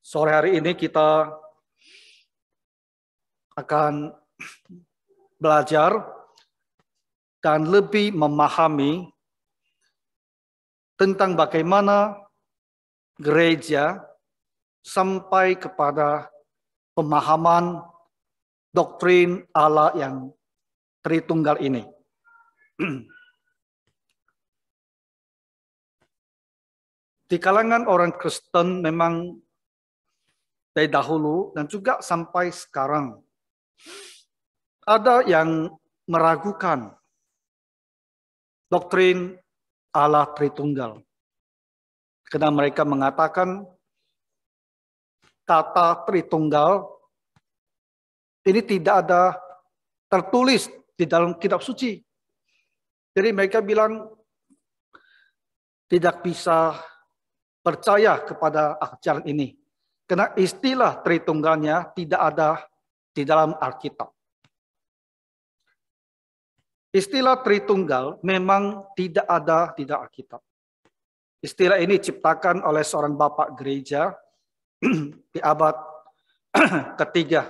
Sore hari ini kita akan belajar dan lebih memahami tentang bagaimana gereja sampai kepada pemahaman doktrin Allah yang Tritunggal ini. Di kalangan orang Kristen memang dari dahulu dan juga sampai sekarang ada yang meragukan doktrin Allah Tritunggal. Karena mereka mengatakan kata Tritunggal ini tidak ada tertulis di dalam kitab suci. Jadi mereka bilang tidak bisa percaya kepada ajaran ini. Karena istilah Tritunggalnya tidak ada di dalam Alkitab. Istilah Tritunggal memang tidak ada di dalam Alkitab. Istilah ini diciptakan oleh seorang bapak gereja di abad ketiga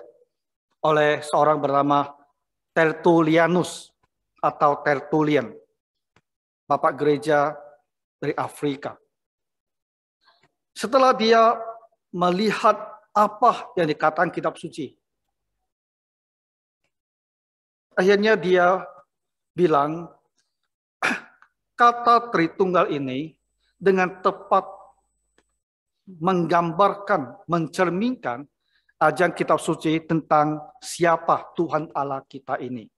oleh seorang bernama Tertullianus atau Tertullian, bapak gereja dari Afrika. Setelah dia melihat apa yang dikatakan kitab suci, akhirnya dia bilang kata Tritunggal ini dengan tepat menggambarkan, mencerminkan ajaran kitab suci tentang siapa Tuhan Allah kita ini.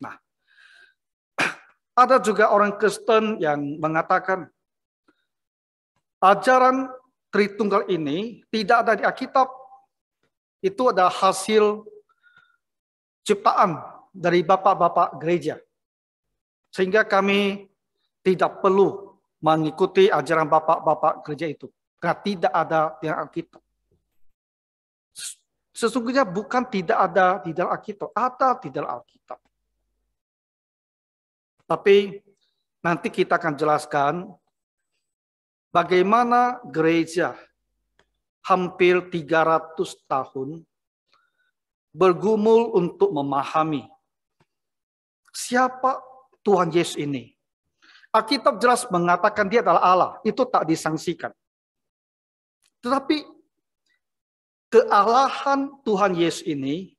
Nah, ada juga orang Kristen yang mengatakan ajaran Tritunggal ini tidak ada di Alkitab. Itu adalah hasil ciptaan dari bapak-bapak gereja. Sehingga kami tidak perlu mengikuti ajaran bapak-bapak gereja itu. Karena tidak ada di Alkitab. Sesungguhnya bukan tidak ada di dalam Alkitab. Ada di dalam Alkitab. Tapi nanti kita akan jelaskan bagaimana gereja hampir 300 tahun bergumul untuk memahami siapa Tuhan Yesus ini. Alkitab jelas mengatakan dia adalah Allah. Itu tak disangsikan. Tetapi kealahan Tuhan Yesus ini,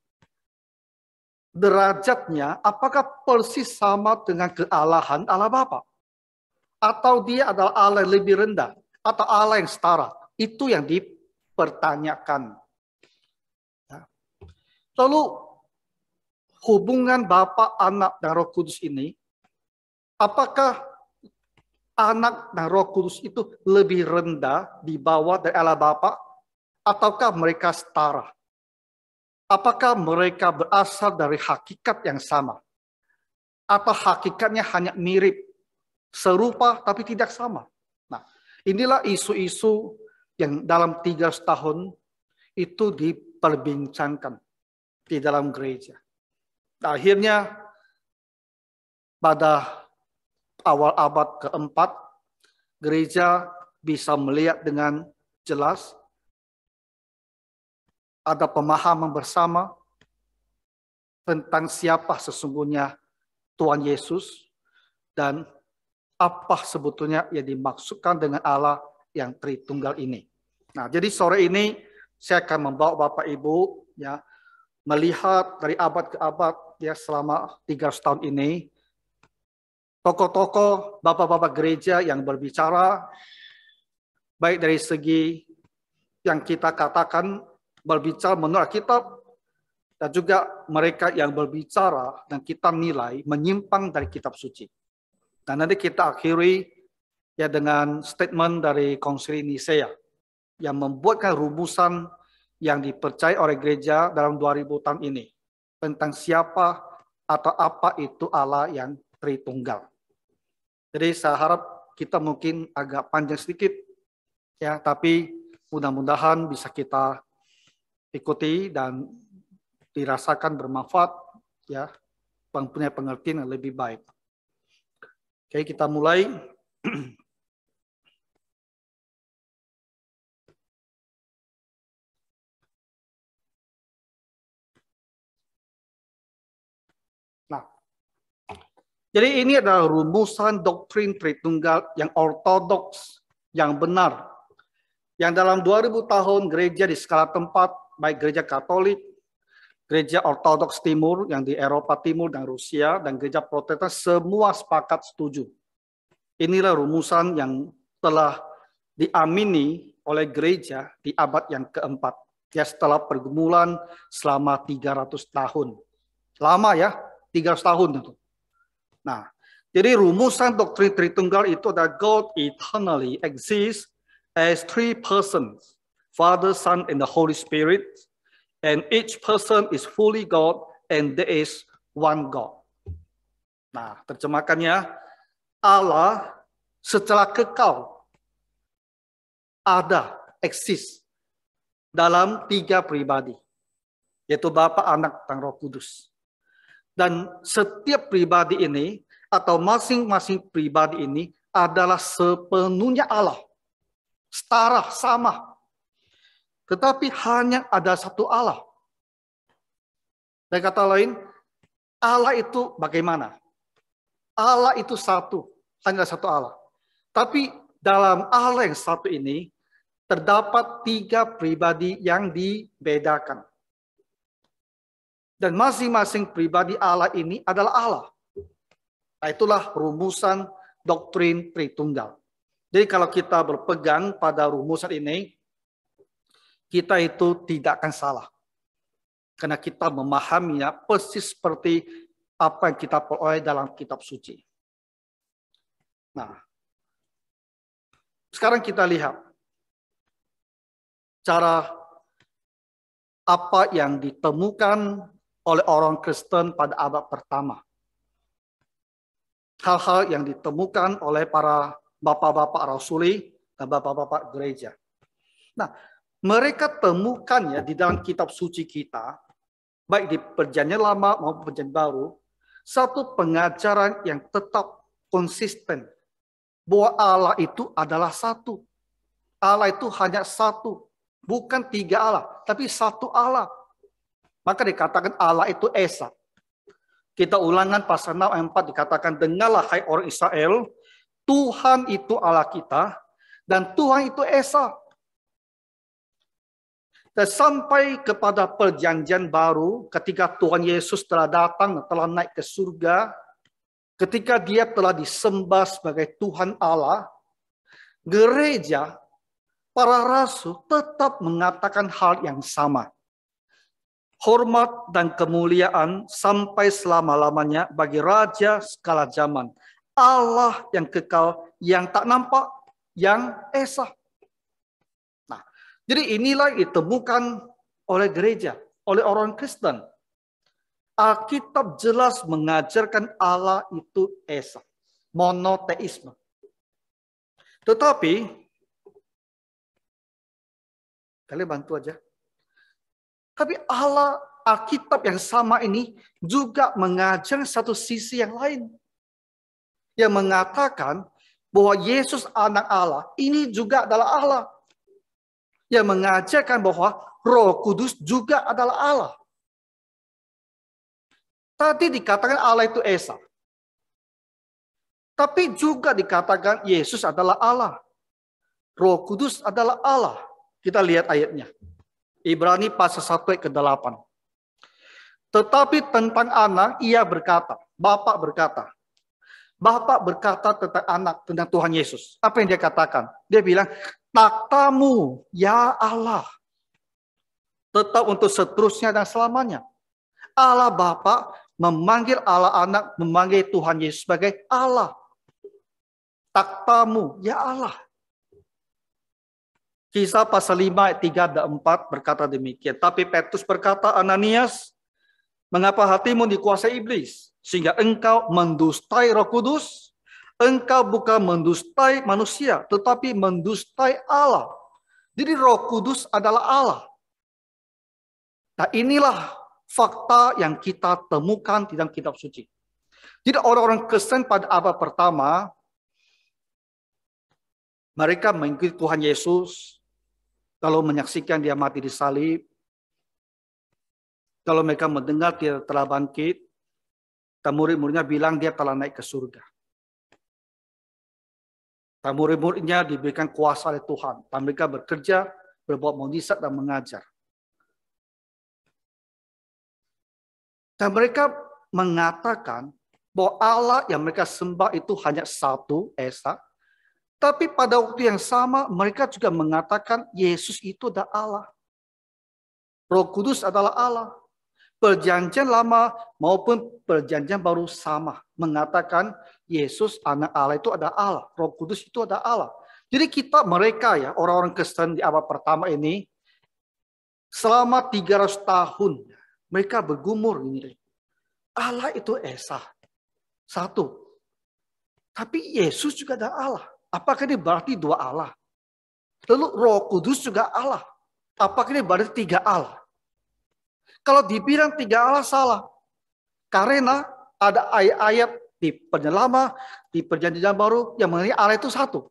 derajatnya apakah persis sama dengan kealahan Allah Bapa? Atau dia adalah Allah yang lebih rendah? Atau Allah yang setara? Itu yang dipertanyakan. Lalu hubungan Bapa, Anak, dan Roh Kudus ini, apakah Anak dan Roh Kudus itu lebih rendah di bawah dari Allah Bapa? Ataukah mereka setara? Apakah mereka berasal dari hakikat yang sama? Atau hakikatnya hanya mirip, serupa tapi tidak sama? Nah, inilah isu-isu yang dalam 300 tahun itu diperbincangkan di dalam gereja. Nah, akhirnya pada awal abad keempat, gereja bisa melihat dengan jelas ada pemahaman bersama tentang siapa sesungguhnya Tuhan Yesus dan apa sebetulnya yang dimaksudkan dengan Allah yang Tritunggal ini. Nah, jadi sore ini saya akan membawa Bapak Ibu ya melihat dari abad ke abad ya selama 300 tahun ini tokoh-tokoh bapak-bapak gereja yang berbicara baik dari segi yang kita katakan berbicara menurut Alkitab dan juga mereka yang berbicara dan kita nilai menyimpang dari kitab suci. Dan nanti kita akhiri ya dengan statement dari Konsili Nisea yang membuatkan rumusan yang dipercaya oleh gereja dalam 2000 tahun ini tentang siapa atau apa itu Allah yang Tritunggal. Jadi saya harap kita mungkin agak panjang sedikit ya, tapi mudah-mudahan bisa kita ikuti dan dirasakan bermanfaat ya, punya pengertian yang lebih baik. Oke, kita mulai. Jadi ini adalah rumusan doktrin Tritunggal yang ortodoks, yang benar. Yang dalam 2000 tahun gereja di skala tempat, baik gereja Katolik, gereja Ortodoks Timur yang di Eropa Timur dan Rusia, dan gereja Protestan semua sepakat setuju. Inilah rumusan yang telah diamini oleh gereja di abad yang keempat. Ya, setelah pergumulan selama 300 tahun. Lama ya, 300 tahun itu. Nah, jadi rumusan doktrin Tritunggal itu adalah God eternally exists as three persons, Father, Son, and the Holy Spirit, and each person is fully God, and there is one God. Nah, terjemahkannya, Allah secara kekal ada, eksis dalam tiga pribadi, yaitu Bapa, Anak, dan Roh Kudus. Dan setiap pribadi ini atau masing-masing pribadi ini adalah sepenuhnya Allah. Setara, sama. Tetapi hanya ada satu Allah. Dan kata lain, Allah itu bagaimana? Allah itu satu, hanya satu Allah. Tapi dalam Allah yang satu ini, terdapat tiga pribadi yang dibedakan. Dan masing-masing pribadi Allah ini adalah Allah. Nah, itulah rumusan doktrin Tritunggal. Jadi kalau kita berpegang pada rumusan ini, kita itu tidak akan salah. Karena kita memahaminya persis seperti apa yang kita peroleh dalam kitab suci. Nah, sekarang kita lihat cara apa yang ditemukan oleh orang Kristen pada abad pertama. Hal-hal yang ditemukan oleh para bapak-bapak rasuli dan bapak-bapak gereja. Nah, mereka temukan ya di dalam kitab suci kita, baik di Perjanjian Lama maupun Perjanjian Baru, satu pengajaran yang tetap konsisten bahwa Allah itu adalah satu. Allah itu hanya satu, bukan tiga Allah, tapi satu Allah. Maka dikatakan Allah itu Esa. Kita Ulangan pasal 6 ayat 4 dikatakan, dengarlah hai orang Israel, Tuhan itu Allah kita, dan Tuhan itu Esa. Dan sampai kepada perjanjian baru, ketika Tuhan Yesus telah datang, telah naik ke surga, ketika dia telah disembah sebagai Tuhan Allah, gereja, para rasul tetap mengatakan hal yang sama. Hormat dan kemuliaan sampai selama-lamanya bagi Raja segala zaman. Allah yang kekal, yang tak nampak, yang Esa. Nah, jadi inilah ditemukan oleh gereja, oleh orang Kristen. Alkitab jelas mengajarkan Allah itu Esa. Monoteisme. Tetapi, kalian bantu aja. Tapi Allah, Alkitab yang sama ini juga mengajar satu sisi yang lain. Yang mengatakan bahwa Yesus anak Allah ini juga adalah Allah. Yang mengajarkan bahwa Roh Kudus juga adalah Allah. Tadi dikatakan Allah itu Esa. Tapi juga dikatakan Yesus adalah Allah. Roh Kudus adalah Allah. Kita lihat ayatnya. Ibrani pasal 1 ayat ke-8. Tetapi tentang anak, ia berkata, Bapak berkata tentang anak, tentang Tuhan Yesus. Apa yang dia katakan? Dia bilang, takhtamu, ya Allah, tetap untuk seterusnya dan selamanya. Allah Bapa memanggil Allah Anak, memanggil Tuhan Yesus sebagai Allah. Takhtamu, ya Allah. Kisah pasal 5 ayat 3 dan 4 berkata demikian. Tapi Petrus berkata, Ananias, mengapa hatimu dikuasai iblis? Sehingga engkau mendustai Roh Kudus. Engkau bukan mendustai manusia, tetapi mendustai Allah. Jadi Roh Kudus adalah Allah. Nah, inilah fakta yang kita temukan di dalam kitab suci. Jadi orang-orang Kristen pada abad pertama, mereka mengikuti Tuhan Yesus, kalau menyaksikan dia mati di salib, kalau mereka mendengar dia telah bangkit, Dan murid-muridnya bilang dia telah naik ke surga. Dan murid-muridnya diberikan kuasa oleh Tuhan. Dan mereka bekerja, berbuat mukjizat dan mengajar. Dan mereka mengatakan bahwa Allah yang mereka sembah itu hanya satu, Esa. Tapi pada waktu yang sama mereka juga mengatakan Yesus itu adalah Allah. Roh Kudus adalah Allah. Perjanjian lama maupun perjanjian baru sama. Mengatakan Yesus anak Allah itu adalah Allah. Roh Kudus itu adalah Allah. Jadi mereka ya, orang-orang Kristen di abad pertama ini, selama 300 tahun, mereka bergumur ini. Allah itu Esa. Satu. Tapi Yesus juga adalah Allah. Apakah ini berarti dua Allah? Lalu Roh Kudus juga Allah. Apakah ini berarti tiga Allah? Kalau dibilang tiga Allah salah. Karena ada ayat-ayat di Perjanjian Lama, di Perjanjian Baru yang mengenai Allah itu satu.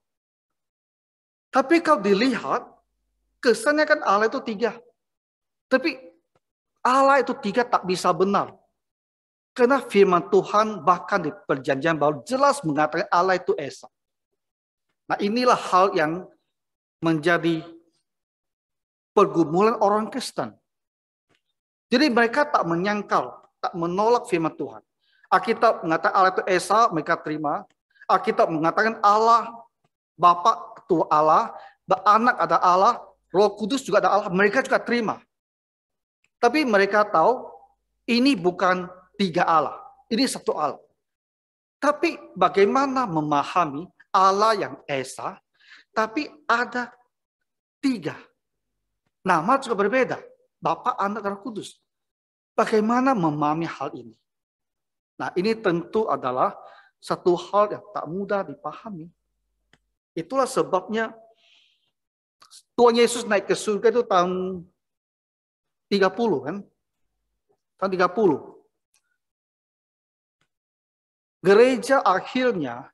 Tapi kalau dilihat, kesannya kan Allah itu tiga. Tapi Allah itu tiga tak bisa benar. Karena firman Tuhan bahkan di Perjanjian Baru jelas mengatakan Allah itu Esa. Nah, inilah hal yang menjadi pergumulan orang Kristen. Jadi mereka tak menyangkal, tak menolak firman Tuhan. Alkitab mengatakan Allah itu Esa, mereka terima. Alkitab mengatakan Allah, Bapa itu Allah, Anak ada Allah, Roh Kudus juga ada Allah, mereka juga terima. Tapi mereka tahu ini bukan tiga Allah, ini satu Allah. Tapi bagaimana memahami Allah yang Esa, tapi ada tiga. Nama juga berbeda. Bapa, Anak, dan Roh Kudus. Bagaimana memahami hal ini? Nah, ini tentu adalah satu hal yang tak mudah dipahami. Itulah sebabnya Tuhan Yesus naik ke surga itu tahun 30 kan? Tahun 30. Gereja akhirnya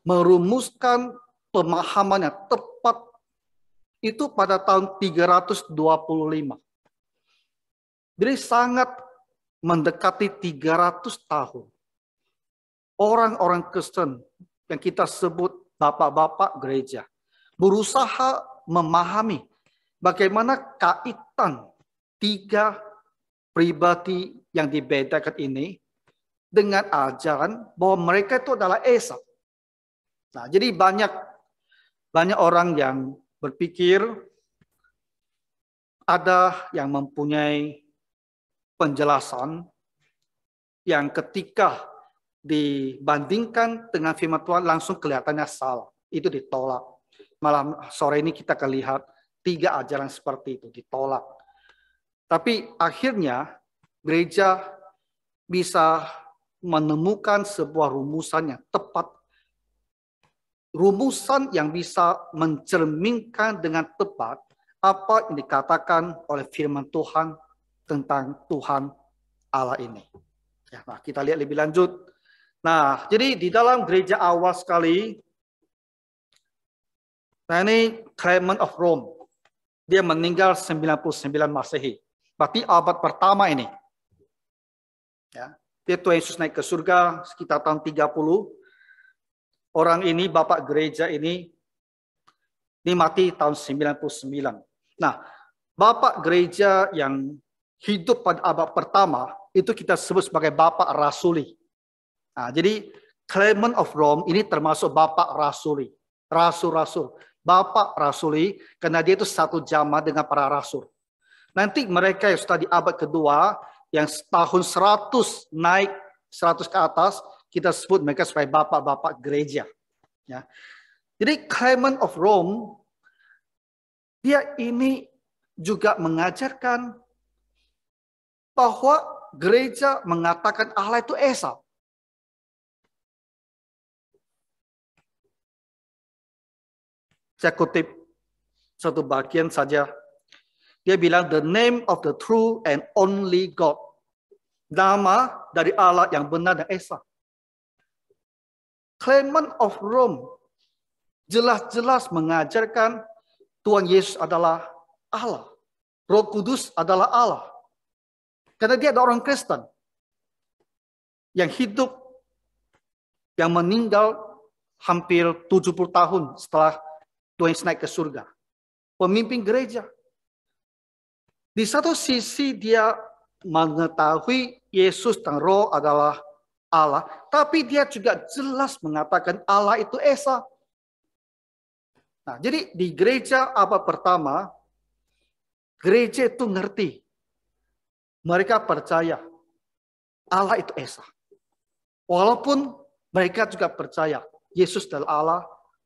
merumuskan pemahaman yang tepat itu pada tahun 325. Jadi sangat mendekati 300 tahun. Orang-orang Kristen yang kita sebut bapak-bapak gereja berusaha memahami bagaimana kaitan tiga pribadi yang dibedakan ini dengan ajaran bahwa mereka itu adalah Esa. Nah, jadi banyak orang yang berpikir ada yang mempunyai penjelasan yang ketika dibandingkan dengan firman Tuhan langsung kelihatannya salah. Itu ditolak. Malam sore ini kita akan lihat tiga ajaran seperti itu ditolak. Tapi akhirnya gereja bisa menemukan sebuah rumusan yang tepat. Rumusan yang bisa mencerminkan dengan tepat apa yang dikatakan oleh firman Tuhan tentang Tuhan Allah ini. Ya, nah, kita lihat lebih lanjut. Nah, jadi di dalam gereja awal sekali, nah ini Clement of Rome. Dia meninggal 99 Masehi. Berarti abad pertama ini. Ya, dia Tuhan Yesus naik ke surga sekitar tahun 30. Orang ini, bapak gereja ini mati tahun 99. Nah, bapak gereja yang hidup pada abad pertama itu kita sebut sebagai bapak rasuli. Nah, jadi Clement of Rome ini termasuk bapak rasuli, rasul-rasul, bapak rasuli karena dia itu satu jamaah dengan para rasul. Nanti mereka yang sudah di abad kedua yang tahun 100 naik 100 ke atas kita sebut mereka sebagai bapak-bapak gereja. Ya. Jadi Clement of Rome dia ini juga mengajarkan bahwa gereja mengatakan Allah itu Esa. Saya kutip satu bagian saja. Dia bilang, the name of the true and only God. Nama dari Allah yang benar dan Esa. Clement of Rome jelas-jelas mengajarkan Tuhan Yesus adalah Allah. Roh Kudus adalah Allah. Karena dia ada orang Kristen. yang hidup, yang meninggal hampir 70 tahun setelah Tuhan Yesus naik ke surga. Pemimpin gereja. Di satu sisi dia mengetahui Yesus dan Roh adalah Allah, tapi dia juga jelas mengatakan Allah itu Esa. Nah, jadi di gereja abad pertama, gereja itu ngerti. Mereka percaya Allah itu Esa. Walaupun mereka juga percaya Yesus adalah Allah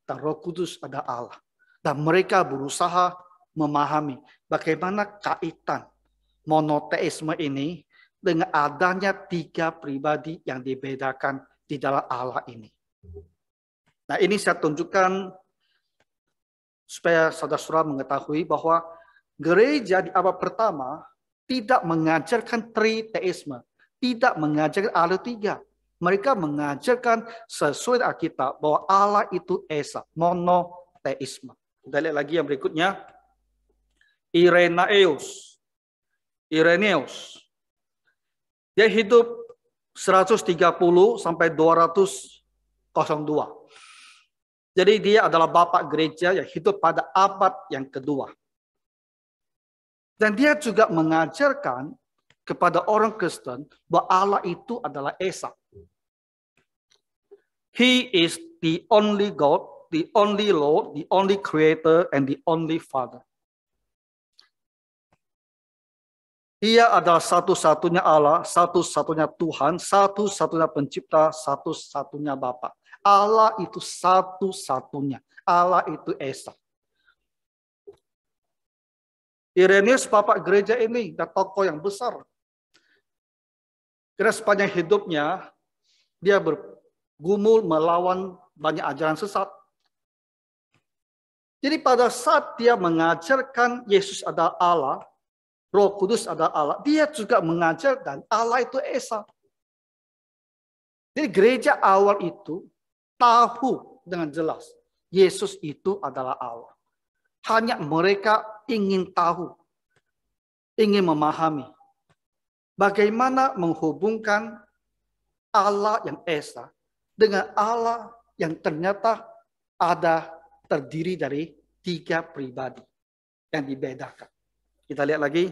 dan Roh Kudus adalah Allah. Dan mereka berusaha memahami bagaimana kaitan monoteisme ini dengan adanya 3 pribadi yang dibedakan di dalam Allah ini. Nah, ini saya tunjukkan supaya saudara-saudara mengetahui bahwa gereja di abad pertama tidak mengajarkan triteisme, tidak mengajarkan Allah 3. Mereka mengajarkan sesuai Alkitab bahwa Allah itu Esa, monoteisme. Kita lihat lagi yang berikutnya. Irenaeus. Dia hidup 130 sampai 202. Jadi dia adalah bapak gereja yang hidup pada abad yang kedua. Dan dia juga mengajarkan kepada orang Kristen bahwa Allah itu adalah Esa. He is the only God, the only Lord, the only Creator, and the only Father. Dia adalah satu-satunya Allah, satu-satunya Tuhan, satu-satunya pencipta, satu-satunya Bapa. Allah itu satu-satunya. Allah itu Esa. Irenaeus bapak gereja ini dan tokoh yang besar. Karena sepanjang hidupnya dia bergumul melawan banyak ajaran sesat. Jadi pada saat dia mengajarkan Yesus adalah Allah, Roh Kudus adalah Allah, dia juga mengajarkan Allah itu Esa. Jadi gereja awal itu tahu dengan jelas Yesus itu adalah Allah. Hanya mereka ingin tahu, ingin memahami bagaimana menghubungkan Allah yang Esa dengan Allah yang ternyata terdiri dari 3 pribadi yang dibedakan. Kita lihat lagi.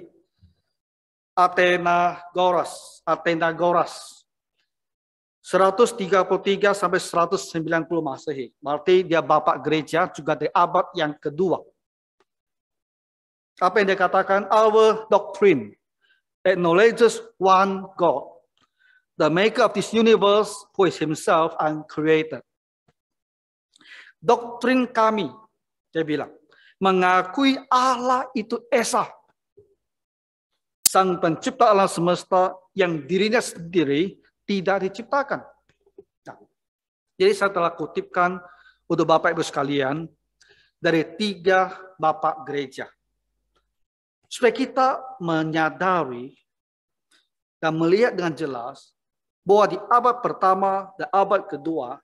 Athenagoras 133 sampai 190 Masehi. Berarti dia bapak gereja juga dari abad yang kedua. Apa yang dia katakan? Our doctrine acknowledges one God, the maker of this universe, who is himself uncreated. Doktrin kami, dia bilang, mengakui Allah itu Esa, sang pencipta alam semesta yang dirinya sendiri tidak diciptakan. Nah, jadi saya telah kutipkan untuk Bapak Ibu sekalian dari 3 bapak gereja. Supaya kita menyadari dan melihat dengan jelas bahwa di abad pertama dan abad kedua,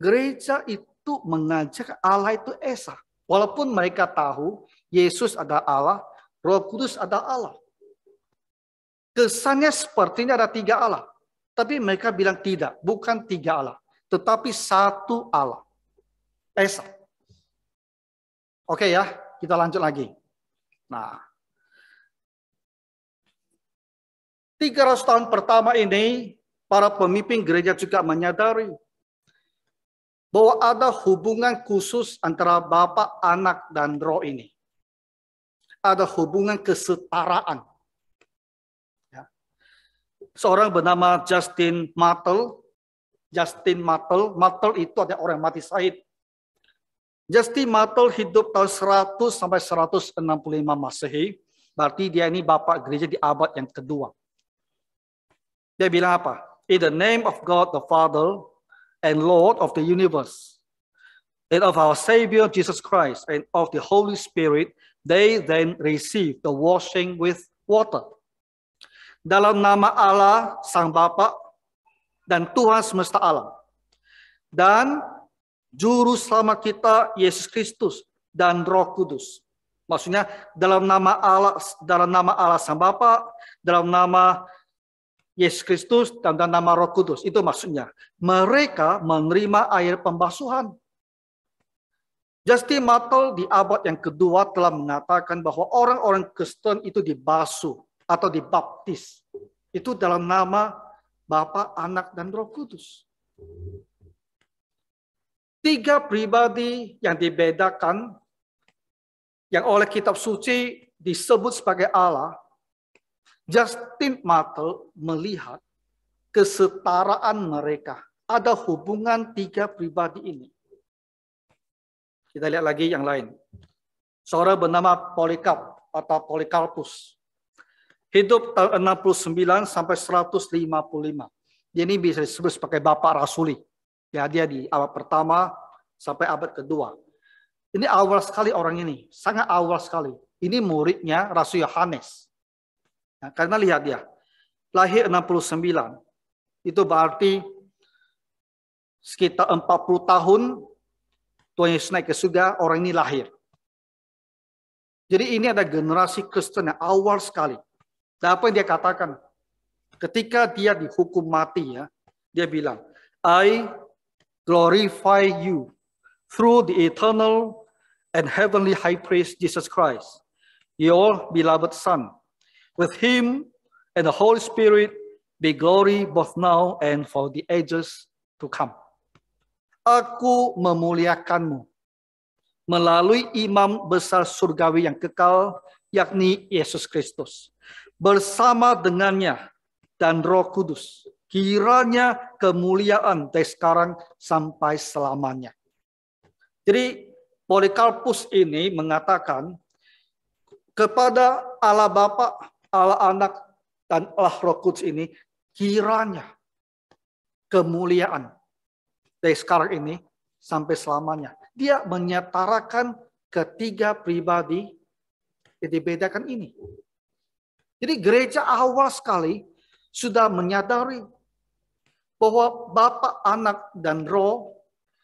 gereja itu mengajak Allah itu Esa. Walaupun mereka tahu Yesus adalah Allah, Roh Kudus adalah Allah. Kesannya sepertinya ada 3 Allah. Tapi mereka bilang tidak, bukan 3 Allah. Tetapi 1 Allah. Esa. Oke ya, kita lanjut lagi. Nah, 300 tahun pertama ini, para pemimpin gereja juga menyadari bahwa ada hubungan khusus antara Bapa, Anak, dan Roh ini. Ada hubungan kesetaraan. Ya. Seorang bernama Justin Martel itu ada orang mati syahid. Justin Martel hidup tahun 100 sampai 165 Masehi. Berarti dia ini bapak gereja di abad yang kedua. Dia bilang apa? In the name of God the Father and Lord of the universe, and of our Savior Jesus Christ, and of the Holy Spirit, they then receive the washing with water. Dalam nama Allah, Sang Bapa, dan Tuhan semesta alam, dan Juru Selamat kita, Yesus Kristus, dan Roh Kudus. Maksudnya dalam nama Allah Sang Bapa, dalam nama Yesus Kristus dan nama Roh Kudus. Itu maksudnya. Mereka menerima air pembasuhan. Justin Martel di abad yang kedua telah mengatakan bahwa orang-orang Kristen itu dibasuh atau dibaptis. Itu dalam nama Bapa, Anak, dan Roh Kudus. 3 pribadi yang dibedakan, yang oleh kitab suci disebut sebagai Allah. Justin Martel melihat kesetaraan mereka. Ada hubungan 3 pribadi ini. Kita lihat lagi yang lain. Seorang bernama Polikarp atau Polikarpus. Hidup tahun 69 sampai 155. Dia ini bisa disebut sebagai Bapak Rasuli. Ya, dia di abad pertama sampai abad kedua. Ini awal sekali orang ini. Sangat awal sekali. Ini muridnya Rasul Yohanes. Nah, karena lihat dia. Lahir 69. Itu berarti sekitar 40 tahun Tuhan Yesus naik ke surga, orang ini lahir. Jadi ini ada generasi Kristen yang awal sekali. Dan apa yang dia katakan? Ketika dia dihukum mati, ya, dia bilang, I glorify you through the eternal and heavenly high priest Jesus Christ, your beloved Son. With him and the Holy Spirit be glory both now and for the ages to come. Aku memuliakanmu melalui imam besar surgawi yang kekal, yakni Yesus Kristus. Bersama dengannya dan Roh Kudus, kiranya kemuliaan dari sekarang sampai selamanya. Jadi Polikarpus ini mengatakan kepada Allah Bapa, Allah Anak, dan Allah Roh Kudus ini kiranya kemuliaan dari sekarang ini sampai selamanya. Dia menyetarakan ketiga pribadi yang dibedakan ini. Jadi gereja awal sekali sudah menyadari bahwa Bapa, Anak, dan Roh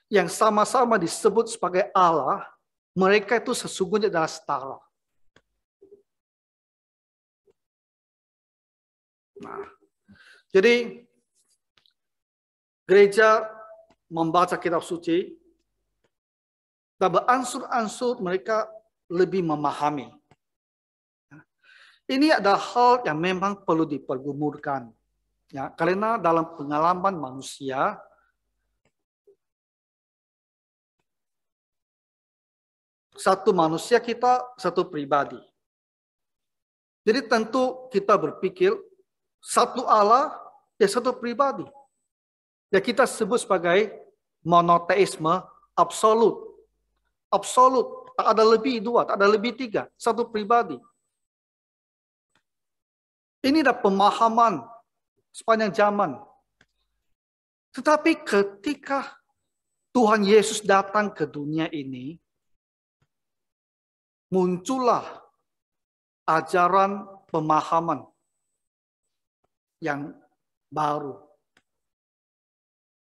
yang sama-sama disebut sebagai Allah, mereka itu sesungguhnya adalah setara. Nah, jadi gereja membaca kitab suci dan beransur-ansur mereka lebih memahami. Ini adalah hal yang memang perlu dipergumulkan. Ya, karena dalam pengalaman manusia, satu manusia kita, satu pribadi. Jadi tentu kita berpikir satu Allah, ya satu pribadi. Ya kita sebut sebagai monoteisme absolut. Absolut, tak ada lebih 2, tak ada lebih 3, satu pribadi. Ini adalah pemahaman sepanjang zaman. Tetapi ketika Tuhan Yesus datang ke dunia ini, muncullah ajaran pemahaman yang baru.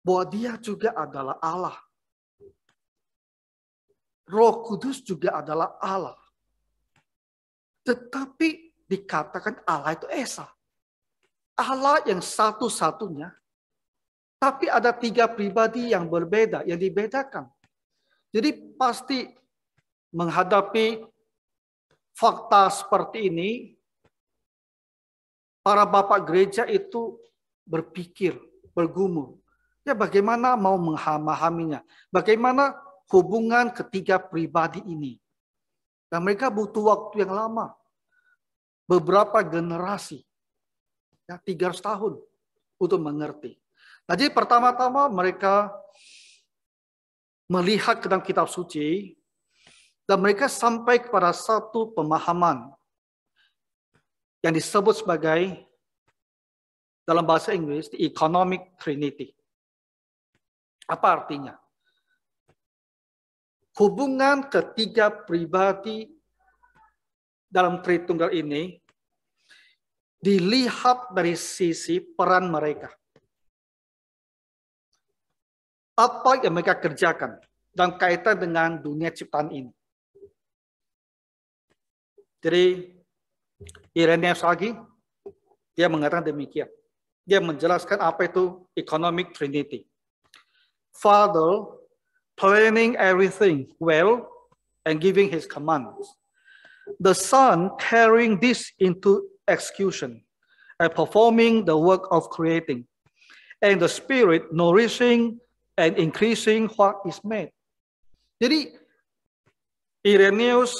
Bahwa dia juga adalah Allah. Roh Kudus juga adalah Allah. Tetapi dikatakan Allah itu Esa. Allah yang satu-satunya. Tapi ada 3 pribadi yang berbeda, yang dibedakan. Jadi pasti menghadapi fakta seperti ini, para bapak gereja itu berpikir, bergumul. Ya bagaimana mau memahaminya? Bagaimana hubungan ketiga pribadi ini? Dan mereka butuh waktu yang lama. Beberapa generasi. Ya, 300 tahun untuk mengerti. Nah, jadi pertama-tama mereka melihat ke dalam kitab suci dan mereka sampai kepada satu pemahaman yang disebut sebagai dalam bahasa Inggris the economic trinity. Apa artinya? Hubungan ketiga pribadi dalam Tritunggal ini dilihat dari sisi peran mereka. Apa yang mereka kerjakan dalam kaitan dengan dunia ciptaan ini. Jadi Irenaeus lagi, dia mengatakan demikian. Dia menjelaskan apa itu economic trinity. Father planning everything well and giving his commands. The Son carrying this into execution and performing the work of creating. And the Spirit nourishing and increasing what is made. Jadi Irenaeus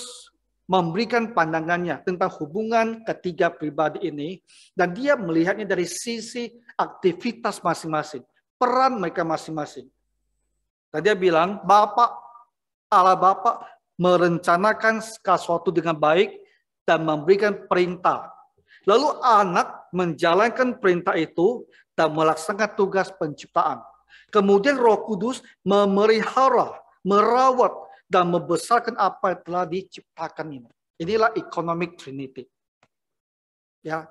memberikan pandangannya tentang hubungan ketiga pribadi ini, dan dia melihatnya dari sisi aktivitas masing-masing, peran mereka masing-masing. Dan dia bilang, Allah Bapa merencanakan sesuatu dengan baik dan memberikan perintah. Lalu anak menjalankan perintah itu dan melaksanakan tugas penciptaan. Kemudian Roh Kudus memelihara, merawat, dan membesarkan apa yang telah diciptakan ini. Inilah economic trinity. Ya,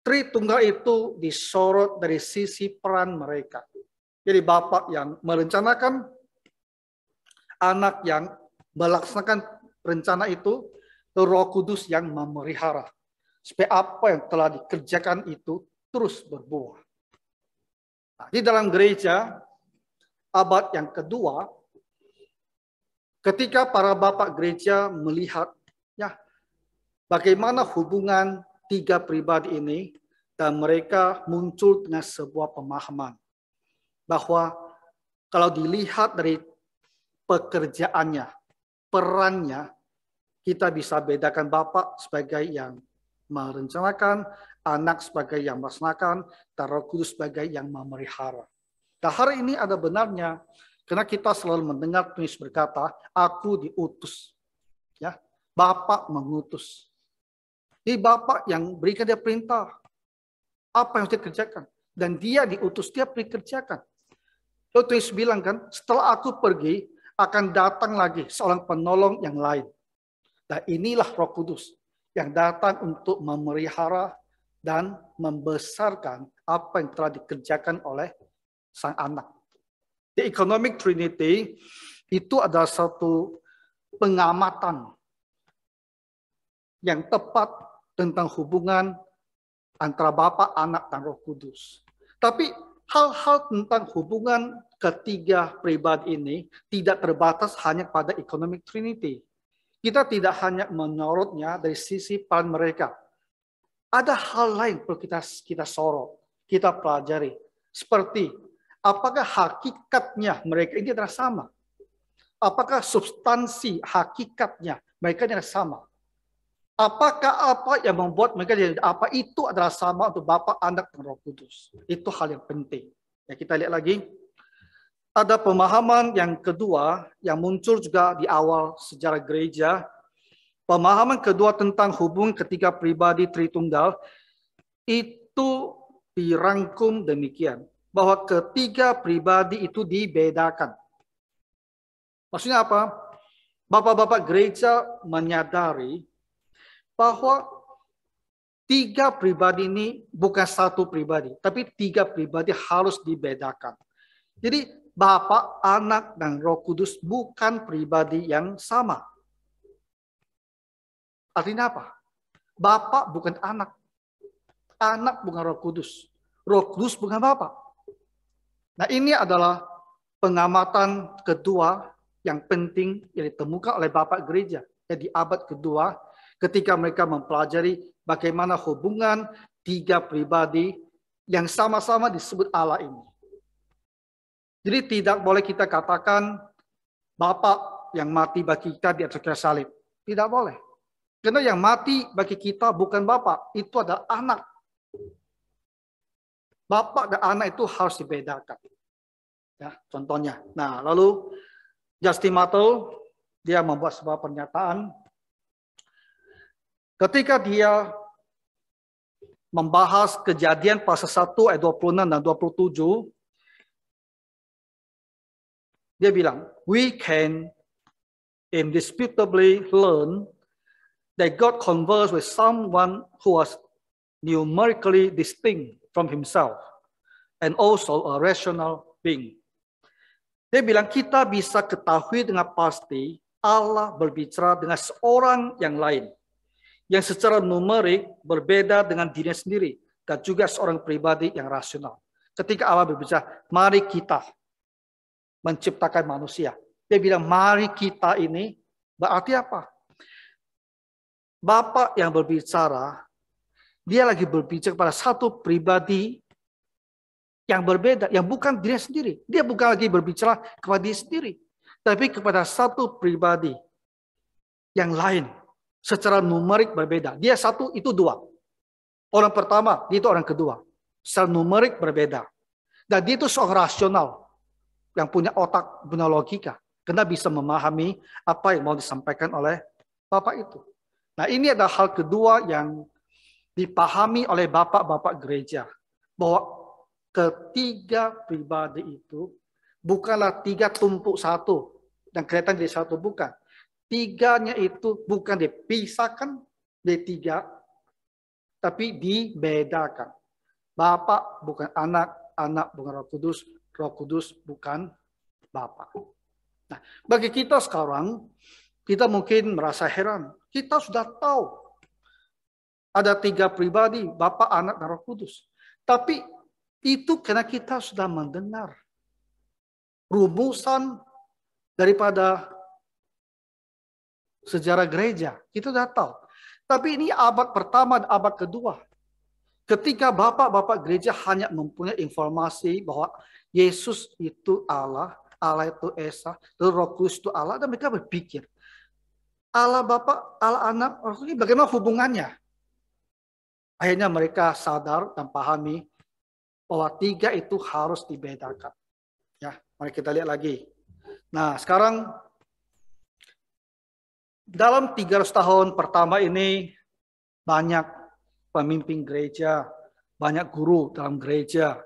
Tritunggal itu disorot dari sisi peran mereka. Jadi Bapa yang merencanakan, anak yang melaksanakan rencana itu, Roh Kudus yang memelihara. Supaya apa yang telah dikerjakan itu terus berbuah. Nah, di dalam gereja abad yang kedua, ketika para bapak gereja melihat ya bagaimana hubungan tiga pribadi ini, dan mereka muncul dengan sebuah pemahaman bahwa kalau dilihat dari pekerjaannya, perannya, kita bisa bedakan bapak sebagai yang merencanakan, anak sebagai yang melaksanakan, dan Roh Kudus sebagai yang memelihara. Dan hari ini ada benarnya, karena kita selalu mendengar Tuhan berkata, aku diutus. Ya, Bapak mengutus. Jadi Bapak yang berikan dia perintah. Apa yang harus dia kerjakan. Dan dia diutus, dia dikerjakan. Lalu Tuhan bilang kan, setelah aku pergi, akan datang lagi seorang penolong yang lain. Dan inilah Roh Kudus yang datang untuk memelihara dan membesarkan apa yang telah dikerjakan oleh sang anak. The economic trinity itu adalah satu pengamatan yang tepat tentang hubungan antara Bapa, Anak, dan Roh Kudus. Tapi hal-hal tentang hubungan ketiga pribadi ini tidak terbatas hanya pada economic trinity. Kita tidak hanya menyorotnya dari sisi peran mereka. Ada hal lain perlu kita sorot, kita pelajari. Seperti apakah hakikatnya mereka ini adalah sama? Apakah substansi hakikatnya mereka ini adalah sama? Apakah apa yang membuat mereka jadi apa itu adalah sama untuk Bapa, Anak, dan Roh Kudus? Itu hal yang penting. Ya, kita lihat lagi. Ada pemahaman yang kedua yang muncul juga di awal sejarah gereja. Pemahaman kedua tentang hubungan ketiga pribadi Tritunggal itu dirangkum demikian. Bahwa ketiga pribadi itu dibedakan. Maksudnya apa? Bapak-bapak gereja menyadari bahwa tiga pribadi ini bukan satu pribadi, tapi tiga pribadi harus dibedakan. Jadi Bapa, Anak, dan Roh Kudus bukan pribadi yang sama. Artinya apa? Bapa bukan anak. Anak bukan Roh Kudus. Roh Kudus bukan Bapa. Nah, ini adalah pengamatan kedua yang penting yang ditemukan oleh Bapak Gereja di abad kedua ketika mereka mempelajari bagaimana hubungan tiga pribadi yang sama-sama disebut Allah ini. Jadi tidak boleh kita katakan Bapa yang mati bagi kita di atas kayu salib. Tidak boleh. Karena yang mati bagi kita bukan Bapa, itu adalah anak. Bapa dan anak itu harus dibedakan. Ya, contohnya. Nah, lalu Justin Martel dia membuat sebuah pernyataan ketika dia membahas Kejadian pasal 1 ayat 26 dan 27. Dia bilang, we can indisputably learn that God conversed with someone who was numerically distinct from himself and also a rational being. Dia bilang kita bisa ketahui dengan pasti Allah berbicara dengan seorang yang lain yang secara numerik berbeda dengan dirinya sendiri dan juga seorang pribadi yang rasional. Ketika Allah berbicara, mari kita menciptakan manusia. Dia bilang, mari kita ini berarti apa? Bapak yang berbicara, dia lagi berbicara pada satu pribadi yang berbeda, yang bukan diri sendiri. Dia bukan lagi berbicara kepada diri sendiri, tapi kepada satu pribadi yang lain. Secara numerik berbeda. Dia satu, itu dua. Orang pertama, dia itu orang kedua. Secara numerik berbeda. Dan dia itu seorang rasional, yang punya otak, punya logika. Karena bisa memahami apa yang mau disampaikan oleh Bapak itu. Nah, ini adalah hal kedua yang dipahami oleh bapak-bapak gereja. Bahwa ketiga pribadi itu bukanlah tiga tumpuk satu. Dan kelihatan jadi satu, bukan. Tiganya itu bukan dipisahkan dari tiga, tapi dibedakan. Bapak bukan anak, anak bukan Roh Kudus bukan Bapak. Nah, bagi kita sekarang, kita mungkin merasa heran. Kita sudah tahu ada tiga pribadi, Bapa, Anak, dan Roh Kudus. Tapi itu karena kita sudah mendengar rumusan daripada sejarah gereja. Kita sudah tahu. Tapi ini abad pertama dan abad kedua. Ketika bapak-bapak gereja hanya mempunyai informasi bahwa Yesus itu Allah, Allah itu Esa, Roh Kudus itu Allah, dan mereka berpikir, Allah Bapa, Allah Anak, Roh Kudus, bagaimana hubungannya? Akhirnya mereka sadar dan pahami bahwa tiga itu harus dibedakan. Ya, mari kita lihat lagi. Nah, sekarang dalam 300 tahun pertama ini banyak pemimpin gereja, banyak guru dalam gereja.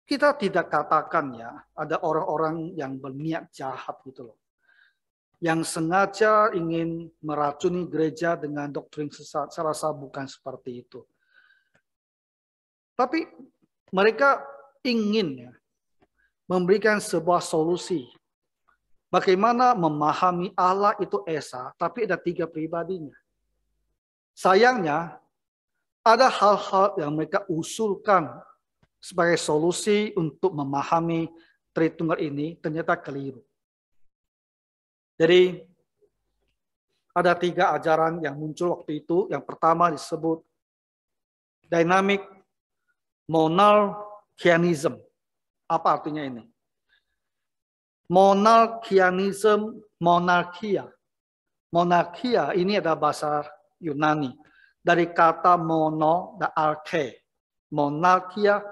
Kita tidak katakan ya, ada orang-orang yang berniat jahat gitu loh. Yang sengaja ingin meracuni gereja dengan doktrin sesat. Saya rasa bukan seperti itu. Tapi mereka ingin ya, memberikan sebuah solusi. Bagaimana memahami Allah itu Esa, tapi ada tiga pribadinya. Sayangnya, ada hal-hal yang mereka usulkan sebagai solusi untuk memahami Tritunggal ini ternyata keliru. Jadi, ada tiga ajaran yang muncul waktu itu. Yang pertama disebut dynamic monarchianism. Apa artinya ini? Monarchianism, monarkia. Monarkia ini adalah bahasa Yunani. Dari kata mono dan arche. Monarkia,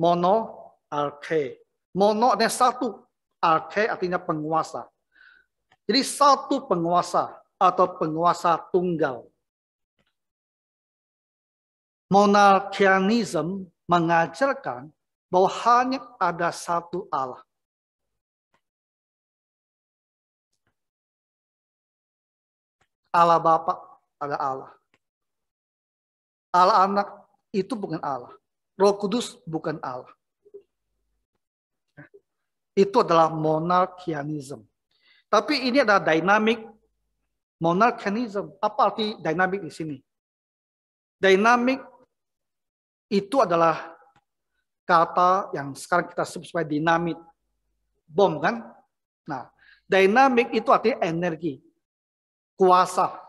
mono, arche. Mono artinya satu. Arche artinya penguasa. Jadi satu penguasa atau penguasa tunggal. Monarchianism mengajarkan bahwa hanya ada satu Allah. Allah Bapa ada Allah. Allah Anak itu bukan Allah. Roh Kudus bukan Allah. Itu adalah monarchianism. Tapi ini adalah dynamic monarchianism. Apa arti dynamic di sini? Dynamic itu adalah kata yang sekarang kita sebut sebagai dinamit. Bom kan? Nah, dynamic itu artinya energi. Kuasa.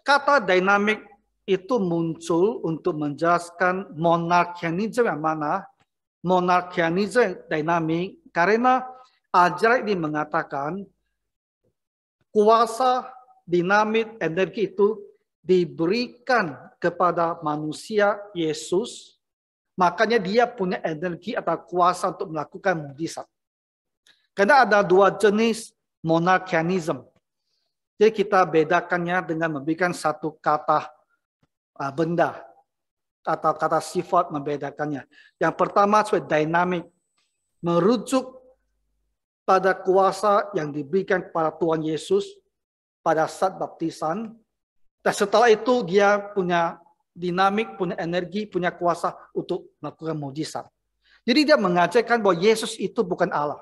Kata dynamic itu muncul untuk menjelaskan monarchianism yang mana? Monarchianism dynamic karena ajaran ini mengatakan kuasa dinamit energi itu diberikan kepada manusia Yesus, makanya dia punya energi atau kuasa untuk melakukan mujizat. Karena ada dua jenis monarchianism. Jadi kita bedakannya dengan memberikan satu kata benda atau kata sifat membedakannya. Yang pertama sebagai dynamic, merujuk pada kuasa yang diberikan kepada Tuhan Yesus pada saat baptisan. Dan setelah itu dia punya dinamik, punya energi, punya kuasa untuk melakukan mujizat. Jadi dia mengajarkan bahwa Yesus itu bukan Allah.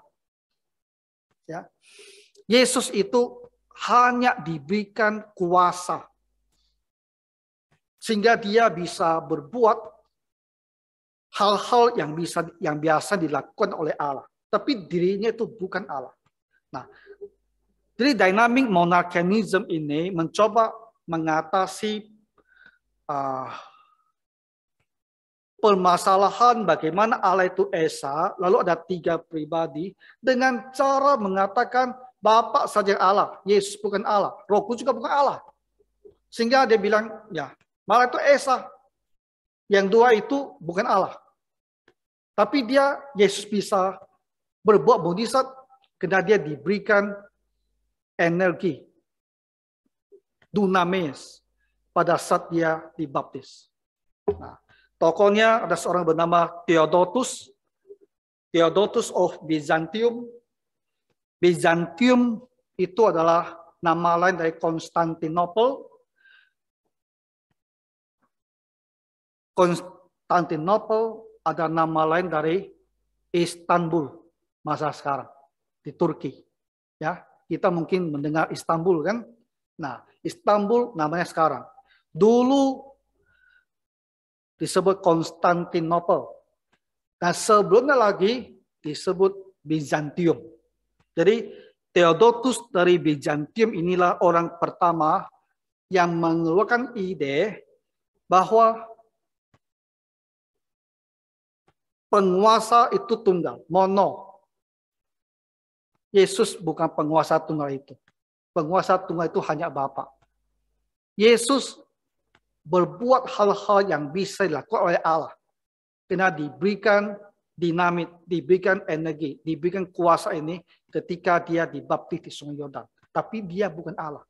Ya. Yesus itu hanya diberikan kuasa sehingga dia bisa berbuat hal-hal yang biasa dilakukan oleh Allah, tapi dirinya itu bukan Allah. Nah, jadi dynamic monarchianism ini mencoba mengatasi permasalahan bagaimana Allah itu Esa, lalu ada 3 pribadi, dengan cara mengatakan Bapa saja Allah, Yesus bukan Allah, Roh Kudus juga bukan Allah. Sehingga dia bilang, ya, malah itu Esa. Yang 2 itu bukan Allah. Tapi Yesus bisa berbuat mukjizat karena dia diberikan energi, dunamis, pada saat dia dibaptis. Nah, tokohnya ada seorang bernama Theodotus of Byzantium. Byzantium itu adalah nama lain dari Konstantinopel. Konstantinopel ada nama lain dari Istanbul masa sekarang di Turki. Ya, kita mungkin mendengar Istanbul kan? Nah, Istanbul namanya sekarang. Dulu disebut Konstantinopel. Nah, sebelumnya lagi disebut Bizantium. Jadi Theodotus dari Bizantium inilah orang pertama yang mengeluarkan ide bahwa penguasa itu tunggal, mono. Yesus bukan penguasa tunggal itu. Penguasa tunggal itu hanya Bapa. Yesus berbuat hal-hal yang bisa dilakukan oleh Allah. Karena diberikan dinamit, diberikan energi, diberikan kuasa ini ketika dia dibaptis di Sungai Yordan. Tapi dia bukan Allah.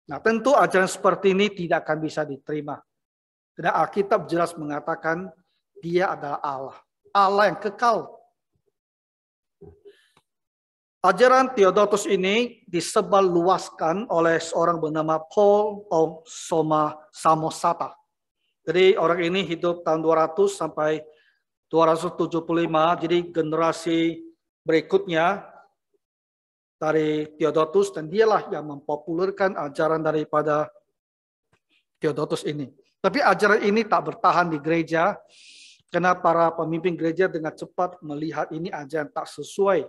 Nah, tentu ajaran seperti ini tidak akan bisa diterima. Karena Alkitab jelas mengatakan dia adalah Allah. Allah yang kekal. Ajaran Theodotus ini disebarluaskan oleh seorang bernama Paul of Samosata. Jadi orang ini hidup tahun 200 sampai 275. Jadi generasi berikutnya dari Theodotus, dan dialah yang mempopulerkan ajaran daripada Theodotus ini. Tapi ajaran ini tak bertahan di gereja karena para pemimpin gereja dengan cepat melihat ini ajaran tak sesuai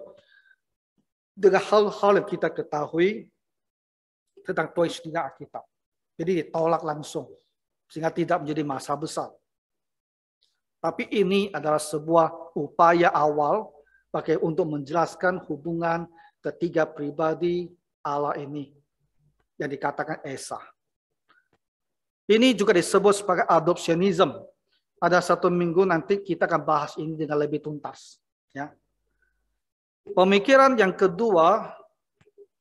dengan hal-hal yang kita ketahui tentang Tuhan Yesus di Alkitab. Jadi ditolak langsung sehingga tidak menjadi masalah besar. Tapi ini adalah sebuah upaya awal untuk menjelaskan hubungan ketiga pribadi Allah ini yang dikatakan Esa. Ini juga disebut sebagai adoptionism. Ada satu minggu nanti kita akan bahas ini dengan lebih tuntas. Ya. Pemikiran yang kedua,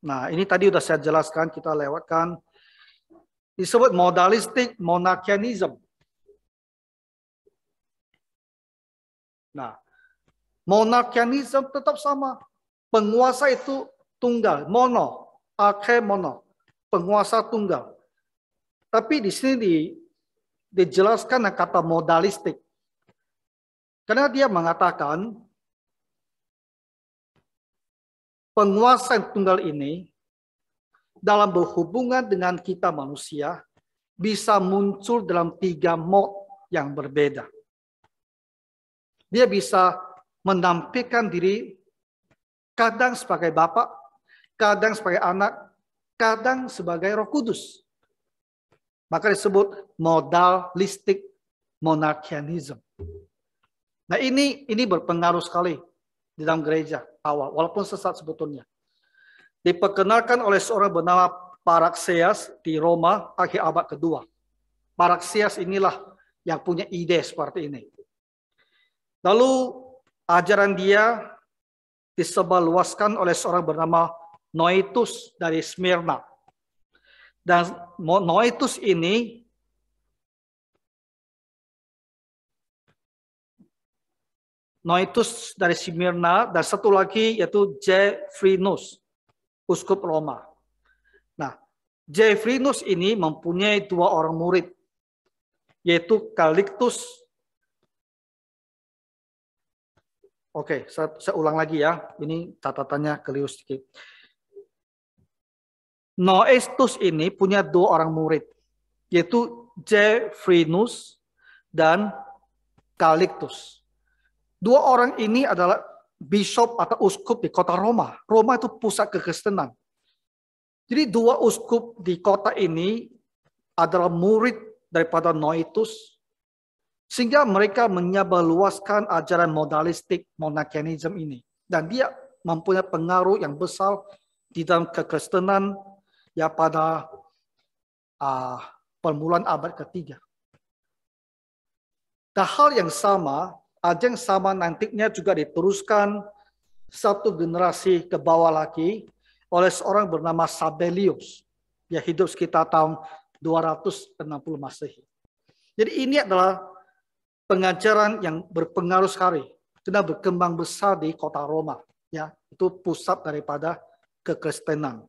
nah ini tadi sudah saya jelaskan, kita lewatkan, disebut modalistic monarchianism. Nah, monarchianism tetap sama. Penguasa itu tunggal, mono, arche mono, penguasa tunggal. Tapi di sini dijelaskan kata modalistik. Karena dia mengatakan penguasa yang tunggal ini dalam berhubungan dengan kita manusia bisa muncul dalam 3 mode yang berbeda. Dia bisa menampilkan diri kadang sebagai Bapa, kadang sebagai Anak, kadang sebagai Roh Kudus. Maka disebut modalistic monarchianism. Nah ini berpengaruh sekali di dalam gereja awal, walaupun sesat sebetulnya. Diperkenalkan oleh seorang bernama Paracelsus di Roma akhir abad kedua. Paracelsus inilah yang punya ide seperti ini. Lalu ajaran dia disebarluaskan oleh seorang bernama Noetus dari Smyrna. Dan Noetus ini dari Smyrna, dan satu lagi yaitu Jeffrinus, uskup Roma. Nah, Jeffrinus ini mempunyai 2 orang murid, yaitu Calixtus. Oke, saya ulang lagi ya. Ini catatannya keliru sedikit. Noetus ini punya 2 orang murid, yaitu Jeffrinus dan Calixtus. Dua orang ini adalah bishop atau uskup di kota Roma. Roma itu pusat kekristenan. Jadi dua uskup di kota ini adalah murid daripada Noetus, sehingga mereka menyebarluaskan ajaran modalistik monakianisme ini. Dan dia mempunyai pengaruh yang besar di dalam kekristenan ya pada permulaan abad ketiga. Dan hal yang sama, ajaran sama nantinya juga diteruskan satu generasi ke bawah lagi oleh seorang bernama Sabellius. Dia hidup sekitar tahun 260 Masehi. Jadi ini adalah pengajaran yang berpengaruh sekali, sudah berkembang besar di kota Roma. Ya, itu pusat daripada kekristenan.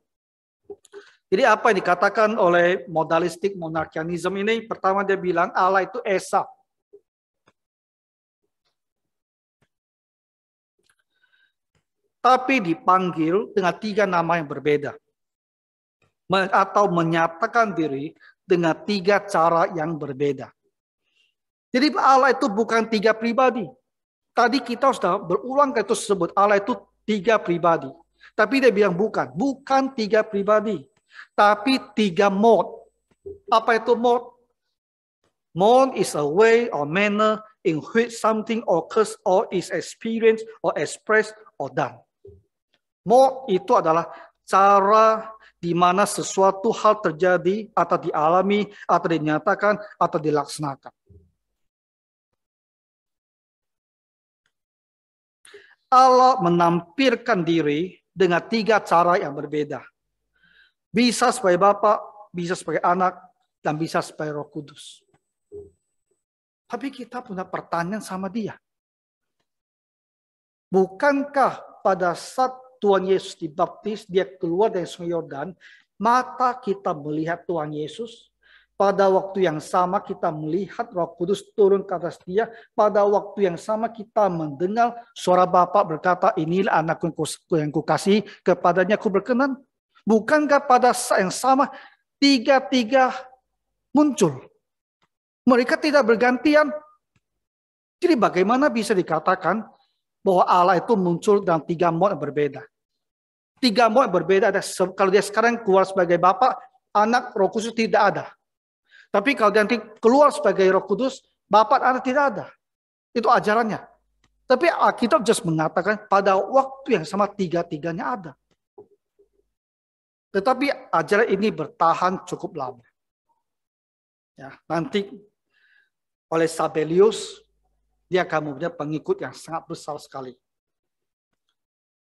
Jadi apa yang dikatakan oleh modalistik monarkianisme ini? Pertama dia bilang Allah itu esa. Tapi dipanggil dengan tiga nama yang berbeda. Atau menyatakan diri dengan tiga cara yang berbeda. Jadi Allah itu bukan tiga pribadi. Tadi kita sudah berulang kali itu sebut Allah itu tiga pribadi. Tapi dia bilang bukan tiga pribadi. Tapi tiga mode. Apa itu mode? Mode is a way or manner in which something occurs or is experienced or expressed or done. Mode itu adalah cara di mana sesuatu hal terjadi atau dialami atau dinyatakan atau dilaksanakan. Allah menampilkan diri dengan tiga cara yang berbeda. Bisa sebagai Bapa, bisa sebagai Anak, dan bisa sebagai Roh Kudus. Tapi kita punya pertanyaan sama dia. Bukankah pada saat Tuhan Yesus dibaptis, dia keluar dari Sungai Yordan, mata kita melihat Tuhan Yesus. Pada waktu yang sama kita melihat Roh Kudus turun ke atas dia. Pada waktu yang sama kita mendengar suara Bapa berkata, inilah anakku yang kukasihi, kepadanya aku berkenan. Bukankah pada saat yang sama tiga-tiga muncul? Mereka tidak bergantian. Jadi bagaimana bisa dikatakan bahwa Allah itu muncul dalam tiga mode yang berbeda? Tiga mode berbeda. Kalau dia sekarang keluar sebagai Bapa, Anak, Roh Kudus tidak ada. Tapi kalau dia nanti keluar sebagai Roh Kudus, Bapa dan Anak tidak ada. Itu ajarannya. Tapi Alkitab just mengatakan pada waktu yang sama tiga-tiganya ada. Tetapi ajaran ini bertahan cukup lama. Ya, nanti oleh Sabellius, dia akan mempunyai pengikut yang sangat besar sekali.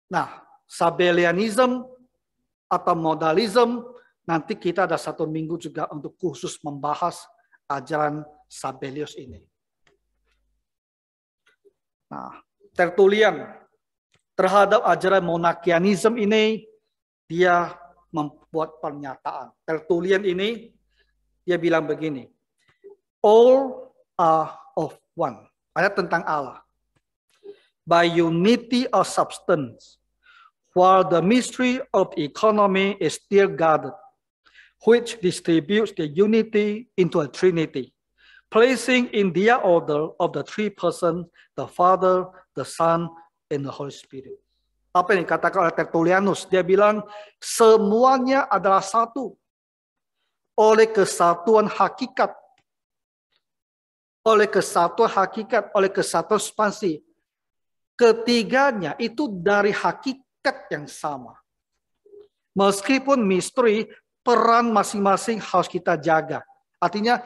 Nah, Sabellianism atau modalism, nanti kita ada satu minggu juga untuk khusus membahas ajaran Sabellius ini. Nah, Tertullian terhadap ajaran monakianisme ini, dia membuat pernyataan. Tertullian ini, dia bilang begini, all are of one. Ayat tentang Allah. By unity of substance, while the mystery of economy is still guarded, which distributes the unity into a trinity, placing in their order of the three persons, the Father, the Son, and the Holy Spirit. Apa yang dikatakan oleh Tertullianus? Dia bilang, semuanya adalah satu. Oleh kesatuan hakikat. Oleh kesatuan hakikat, oleh kesatuan substansi. Ketiganya itu dari hakikat yang sama. Meskipun misteri, peran masing-masing harus kita jaga. Artinya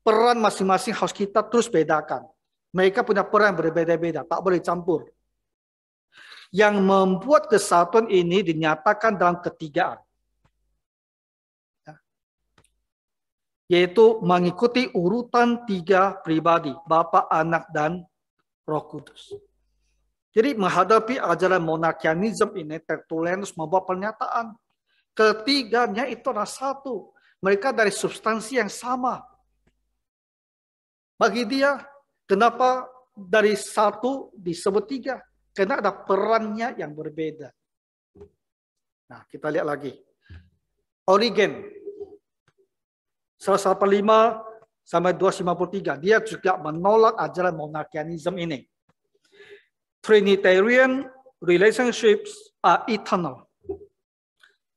peran masing-masing harus kita terus bedakan. Mereka punya peran berbeda-beda, tak boleh campur. Yang membuat kesatuan ini dinyatakan dalam ketigaan. Yaitu mengikuti urutan tiga pribadi, Bapa, Anak, dan Roh Kudus. Jadi menghadapi ajaran monarkianisme ini, Tertullianus membuat pernyataan. Ketiganya itu adalah satu. Mereka dari substansi yang sama. Bagi dia, kenapa dari satu disebut tiga? Karena ada perannya yang berbeda. Nah, kita lihat lagi. Origen 185 sampai 253, dia juga menolak ajaran monarchianism ini. Trinitarian relationships are eternal.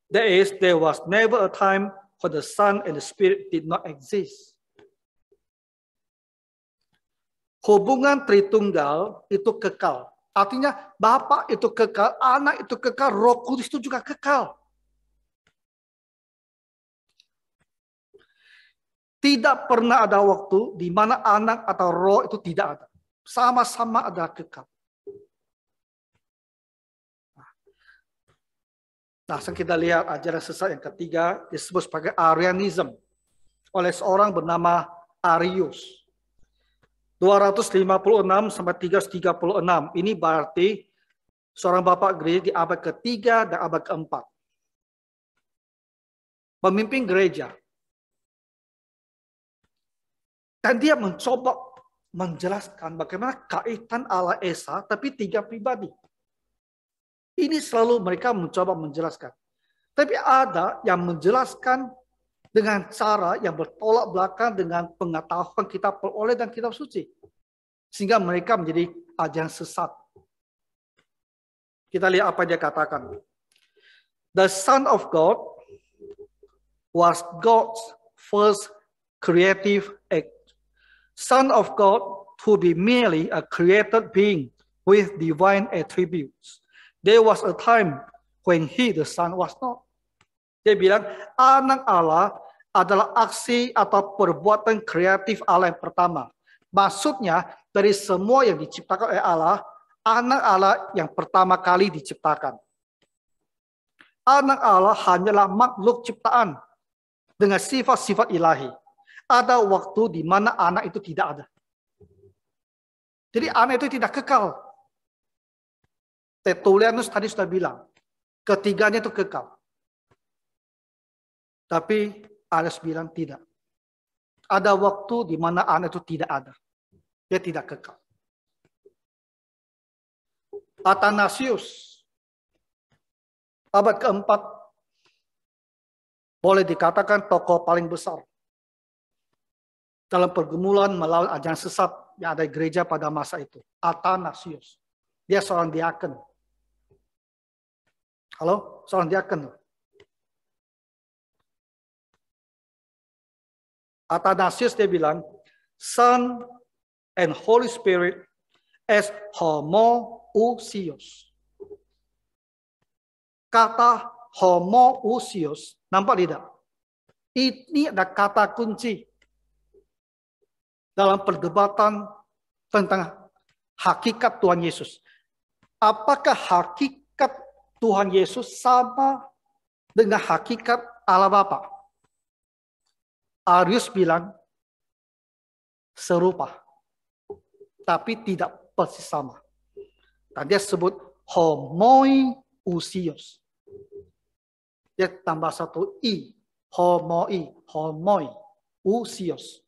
That is, there was never a time when the Son and the Spirit did not exist. Hubungan Tritunggal itu kekal. Artinya Bapa itu kekal, Anak itu kekal, Roh Kudus itu juga kekal. Tidak pernah ada waktu di mana Anak atau Roh itu tidak ada. Sama-sama ada kekal. Nah, kita lihat ajaran sesat yang ketiga disebut sebagai Arianism oleh seorang bernama Arius. 256 sampai 336. Ini berarti seorang bapak gereja di abad ketiga dan abad keempat. Pemimpin gereja. Dan dia mencoba menjelaskan bagaimana kaitan Allah Esa tapi tiga pribadi. Ini selalu mereka mencoba menjelaskan. Tapi ada yang menjelaskan dengan cara yang bertolak belakang dengan pengetahuan kitab peroleh dan kitab suci. Sehingga mereka menjadi ajaran sesat. Kita lihat apa dia katakan. The Son of God was God's first creative act. Son of God to be merely a created being with divine attributes. There was a time when he, the Son, was not. Dia bilang, anak Allah adalah aksi atau perbuatan kreatif Allah yang pertama. Maksudnya, dari semua yang diciptakan oleh Allah, anak Allah yang pertama kali diciptakan. Anak Allah hanyalah makhluk ciptaan dengan sifat-sifat ilahi. Ada waktu di mana anak itu tidak ada. Jadi anak itu tidak kekal. Tertullianus tadi sudah bilang, ketiganya itu kekal. Tapi Arius bilang tidak. Ada waktu di mana anak itu tidak ada. Dia tidak kekal. Athanasius, abad keempat, boleh dikatakan tokoh paling besar dalam pergumulan melawan ajaran sesat yang ada di gereja pada masa itu. Athanasius. Dia seorang diaken. Halo? Seorang diaken. Athanasius dia bilang, Son and Holy Spirit as homoousios. Kata homoousios, nampak tidak? Ini ada kata kunci dalam perdebatan tentang hakikat Tuhan Yesus. Apakah hakikat Tuhan Yesus sama dengan hakikat Allah Bapa? Arius bilang serupa, tapi tidak persis sama. Dan dia sebut homoiousios. Dia tambah satu i, homoiousios.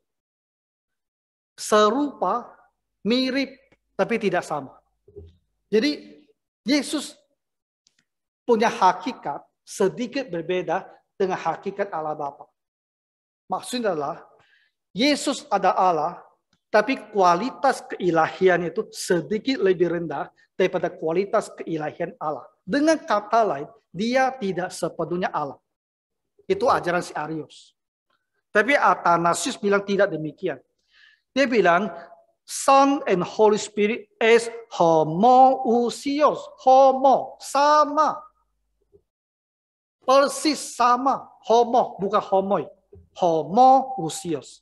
Serupa, mirip, tapi tidak sama. Jadi Yesus punya hakikat sedikit berbeda dengan hakikat Allah Bapa. Maksudnya adalah Yesus ada Allah, tapi kualitas keilahian itu sedikit lebih rendah daripada kualitas keilahian Allah. Dengan kata lain, dia tidak sepenuhnya Allah. Itu ajaran si Arius. Tapi Athanasius bilang tidak demikian. Dia bilang, Son and Holy Spirit is homoousios. Homo, sama. Persis sama. Homo, bukan homoi. Homoousios.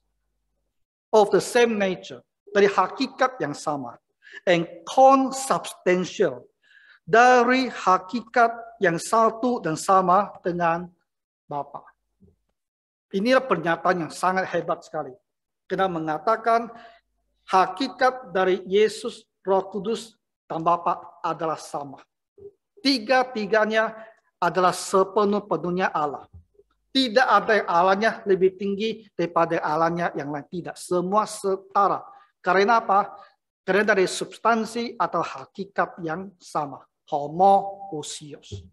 Of the same nature. Dari hakikat yang sama. And consubstantial. Dari hakikat yang satu dan sama dengan Bapa. Inilah pernyataan yang sangat hebat sekali. Kita mengatakan hakikat dari Yesus, Roh Kudus, dan Bapa adalah sama. Tiga-tiganya adalah sepenuh-penuhnya Allah. Tidak ada yang Allahnya lebih tinggi daripada Allahnya yang lain. Tidak. Semua setara. Karena apa? Karena dari substansi atau hakikat yang sama. Homoousios.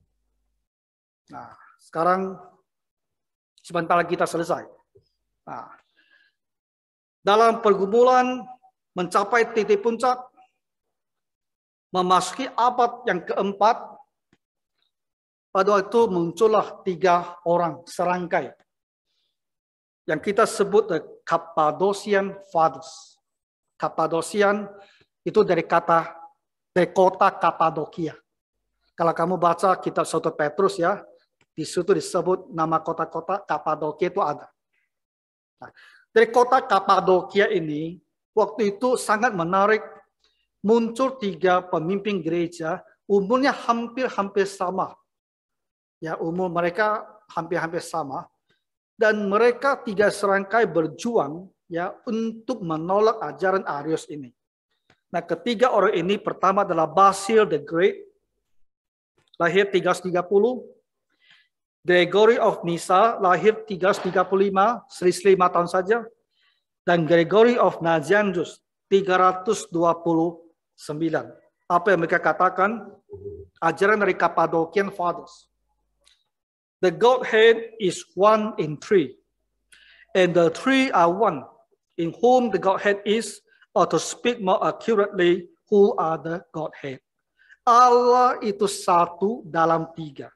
Nah, sekarang sebentar lagi kita selesai. Nah, dalam pergumulan mencapai titik puncak, memasuki abad yang keempat, pada waktu itu muncullah 3 orang serangkai yang kita sebut the Cappadocian Fathers. Cappadocian itu dari kota Kapadokia. Kalau kamu baca kitab 1 Petrus ya, di situ disebut nama kota-kota Kapadokia itu ada. Nah, dari kota Kapadokia ini, waktu itu sangat menarik, muncul 3 pemimpin gereja, umurnya hampir-hampir sama. Ya, umur mereka hampir-hampir sama. Dan mereka 3 serangkai berjuang ya untuk menolak ajaran Arius ini. Nah, ketiga orang ini pertama adalah Basil the Great, lahir 330. Gregory of Nyssa, lahir 335, selisih 5 tahun saja. Dan Gregory of Nazianzus, 329. Apa yang mereka katakan? Ajaran dari Cappadocian Fathers. The Godhead is one in 3, and the 3 are one, in whom the Godhead is, or to speak more accurately, who are the Godhead. Allah itu satu dalam 3,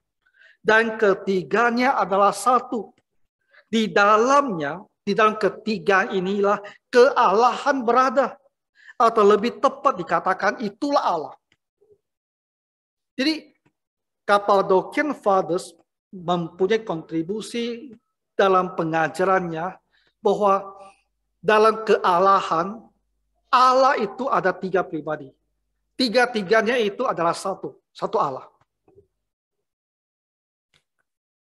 dan ketiganya adalah satu. Di dalamnya, di dalam ketiga inilah kealahan berada, atau lebih tepat dikatakan itulah Allah. Jadi Cappadocian Fathers mempunyai kontribusi dalam pengajarannya bahwa dalam kealahan Allah itu ada 3 pribadi. 3-tiganya itu adalah satu Allah.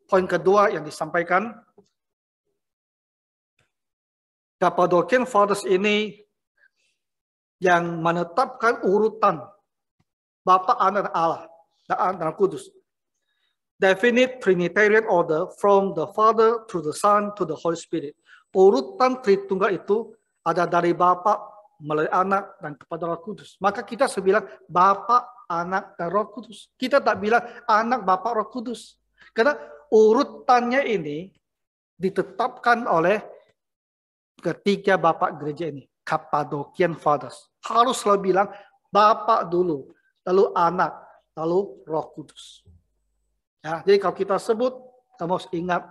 Poin kedua yang disampaikan, Cappadocian Fathers ini yang menetapkan urutan Bapa, Anak, dan Allah, dan Roh Kudus. Definite Trinitarian order from the Father to the Son to the Holy Spirit. Urutan Tritunggal itu ada dari Bapa melalui Anak dan kepada Roh Kudus. Maka kita bilang Bapa, Anak, dan Roh Kudus. Kita tak bilang Anak, Bapa, Roh Kudus. Karena urutannya ini ditetapkan oleh ketiga Bapak gereja ini, Cappadocian Fathers. Harus selalu bilang Bapa dulu, lalu Anak, lalu Roh Kudus. Ya, jadi kalau kita sebut, kamu harus ingat,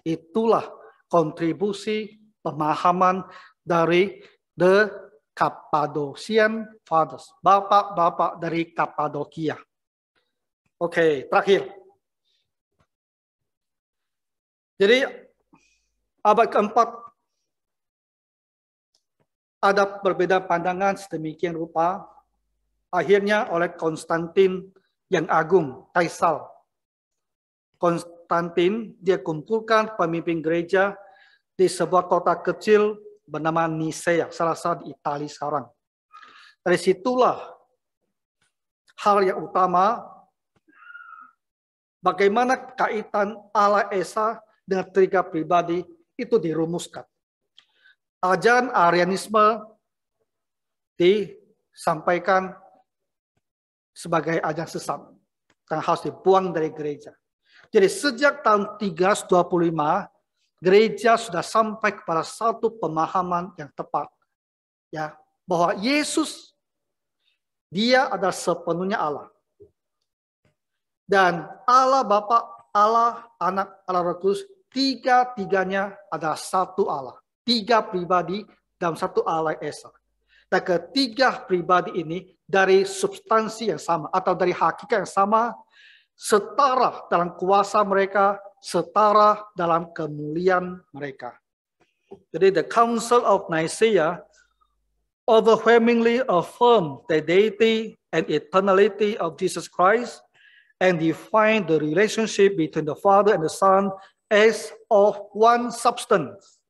itulah kontribusi pemahaman dari the Cappadocian Fathers. Bapak-bapak dari Kappadokia. Oke, terakhir. Jadi, abad keempat, ada perbedaan pandangan sedemikian rupa. Akhirnya oleh Konstantin yang Agung, Kaisar. Konstantin, dia kumpulkan pemimpin gereja di sebuah kota kecil bernama Nicea, salah satu di Italia sekarang. Dari situlah hal yang utama, bagaimana kaitan Allah Esa dengan 3 pribadi itu dirumuskan. Ajaran Arianisme disampaikan sebagai ajaran sesat yang harus dibuang dari gereja. Jadi sejak tahun 325, gereja sudah sampai kepada satu pemahaman yang tepat, ya, bahwa Yesus dia adalah sepenuhnya Allah. Dan Allah Bapa, Allah Anak, Allah Roh Kudus, 3-tiganya adalah satu Allah. 3 pribadi dalam satu Allah Esa. Dan ketiga pribadi ini dari substansi yang sama atau dari hakikat yang sama, setara dalam kuasa mereka, setara dalam kemuliaan mereka. Jadi the Council of Nicaea overwhelmingly affirmed the deity and eternality of Jesus Christ and defined the relationship between the Father and the Son as of one substance.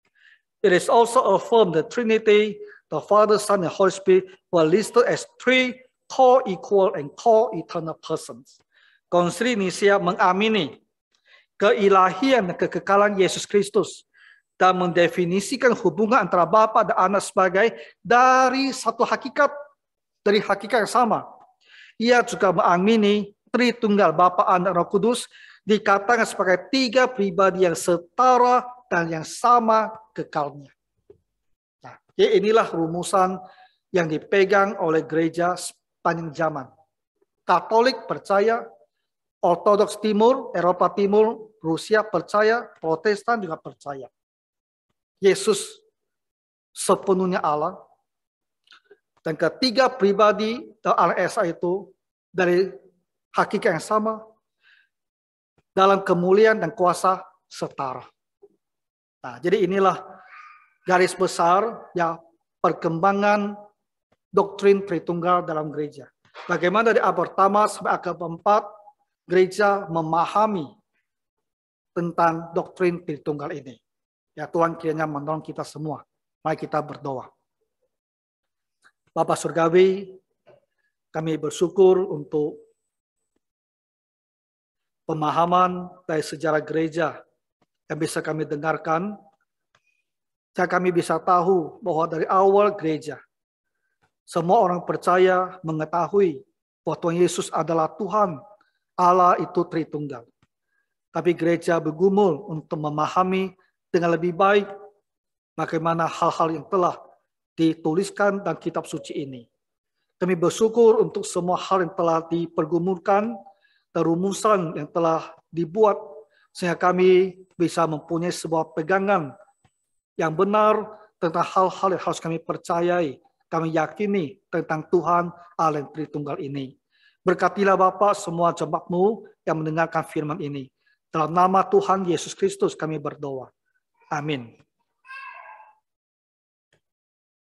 It is also affirmed the Trinity, the Father, Son, and Holy Spirit were listed as 3 co-equal and co-eternal persons. Konsili Nicea mengamini keilahian dan kekekalan Yesus Kristus dan mendefinisikan hubungan antara Bapa dan Anak sebagai dari satu hakikat, dari hakikat yang sama. Ia juga mengamini Tritunggal Bapa, Anak, Roh Kudus dikatakan sebagai 3 pribadi yang setara dan yang sama kekalnya. Nah, Ya, inilah rumusan yang dipegang oleh gereja sepanjang zaman. Katolik percaya, Ortodoks Timur, Eropa Timur, Rusia percaya, Protestan juga percaya. Yesus sepenuhnya Allah. Dan ketiga pribadi Allah Esa itu dari hakikat yang sama, dalam kemuliaan dan kuasa setara. Nah, jadi inilah garis besar ya perkembangan doktrin Tritunggal dalam gereja. Bagaimana dari abad pertama sampai abad keempat gereja memahami tentang doktrin Tritunggal ini. Ya, Tuhan kiranya menolong kita semua. Mari kita berdoa. Bapa Surgawi, kami bersyukur untuk pemahaman dari sejarah gereja yang bisa kami dengarkan. Dan kami bisa tahu bahwa dari awal gereja, semua orang percaya mengetahui bahwa Tuhan Yesus adalah Tuhan, Allah itu Tritunggal. Tapi gereja bergumul untuk memahami dengan lebih baik bagaimana hal-hal yang telah dituliskan dalam kitab suci ini. Kami bersyukur untuk semua hal yang telah dipergumulkan dan rumusan yang telah dibuat sehingga kami bisa mempunyai sebuah pegangan yang benar tentang hal-hal yang harus kami percayai, kami yakini tentang Tuhan Allah yang Tritunggal ini. Berkatilah Bapa semua jemaat-Mu yang mendengarkan firman ini. Dalam nama Tuhan Yesus Kristus kami berdoa. Amin.